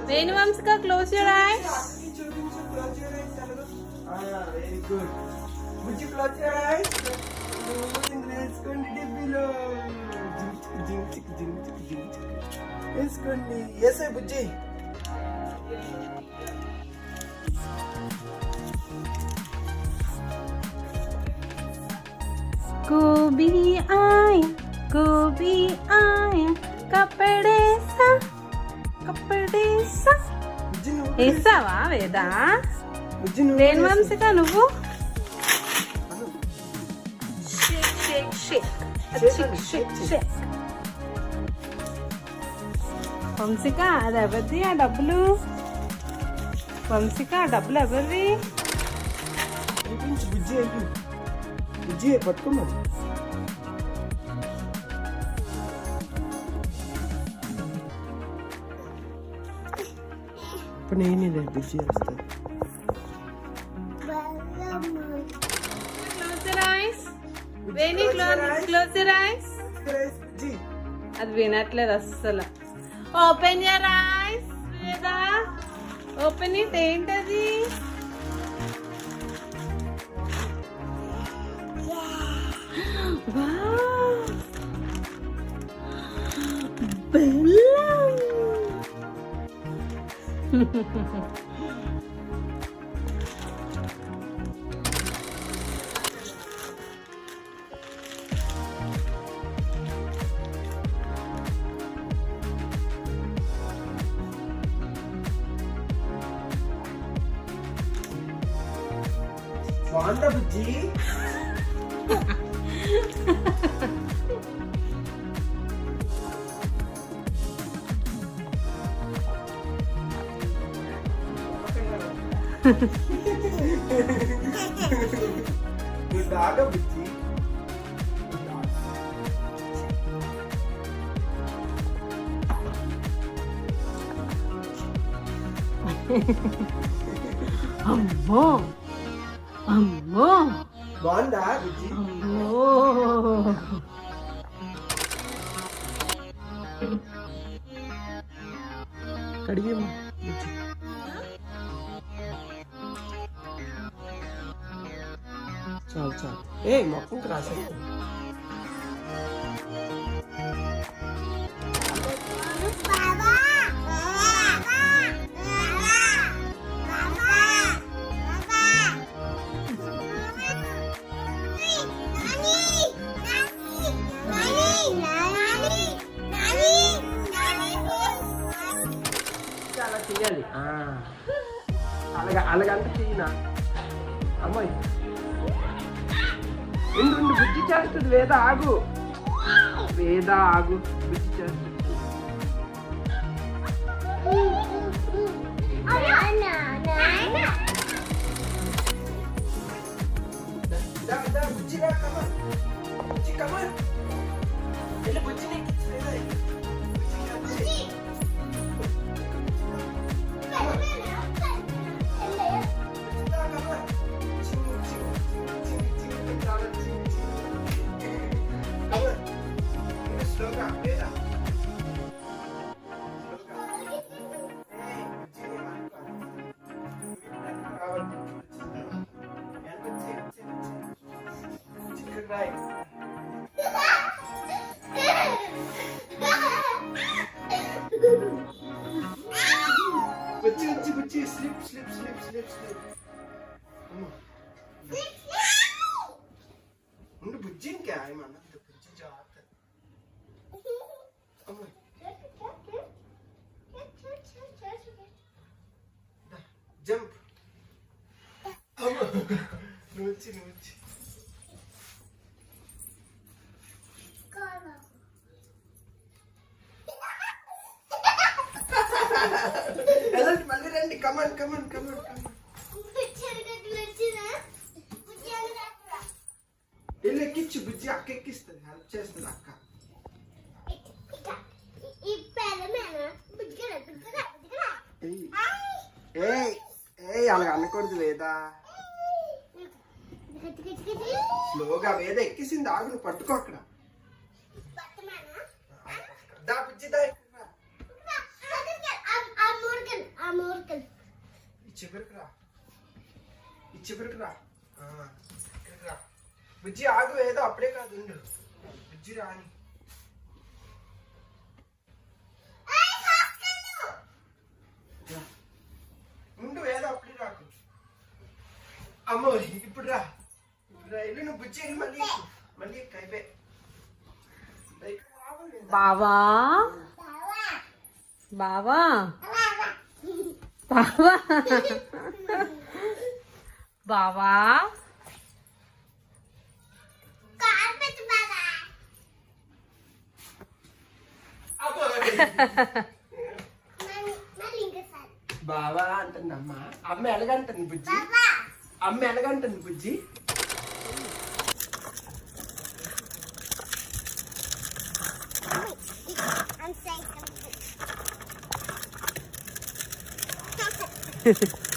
Venu Vamsika, close your eyes. Very good. Would you close your eyes? Yes, I Bujji. Gobi aaye, kapde sa. వేసావా వేదా? Venu Vamsika నువ్వు వంశిక అది ఎవరిది ఆ డబ్బులు? వంశిక ఆ డబ్బులు ఎవరిది? బుజ్జి పట్టుకోమా. ఇప్పుడు నేనే బుజ్జి వస్తుంది. అది వినట్లేదు అస్సలు. Open your eyes Veda, open it. ఏంటది? బెల్లం. బాగుందా బుజ్జి? నువ్వు తాగా బుజ్జి. అమ్మో అమ్మో, బాగుందా బుజ్జి? అమ్మో. కడిగేమా బుజ్జి. చాలు చాలు. మొక్కకు రాసేస్తా. అలా చెయ్యాలి. అలాగంటే చెయ్యినా అమ్మాయి. రెండు బుజ్జి చేస్తుంది. వేద ఆగు, వేద ఆగు. బుజ్జి చేస్తుంది. బుజ్జి బుజ్జి కమన్ బుజ్జి బుజ్జి sleep sleep sleep sleep sleep. ఉండు బుజ్జి. ఇంకా ఏమన్నా బుజ్జి జాగ్రత్త. జంప్. నువ్వు వచ్చి వెళ్ళండి. మళ్ళీ రండి. Come on come on come on come on. వెళ్ళి ఎక్కించు బుజ్జి. అక్క ఎక్కిస్తుంది, హెల్ప్ చేస్తుంది అక్క. అలాగ అనకూడదు వేద. స్లోగా. వేద ఎక్కిసింది, ఆగు. నువ్వు పట్టుకో అక్కడ. దా బుజ్జి దా. చివరికి రా ఈ చివరికి రా ఇక్కడికి రా బుజ్జి ఆగు ఏదో అప్పుడే కాదు ఉండు బుజ్జి రాని రా. ఉండు ఏదో అప్పుడే రాకు అమ్మో ఇప్పుడు రా ఇల్లు నువ్వు బుజ్జి మళ్ళీ అయిపోయి బావా బావా బావా బావా బావా అంటుంది అమ్మ ఎలాగంటుంది బుజ్జి అమ్మ ఎలాగంటుంది బుజ్జి I'm saying something.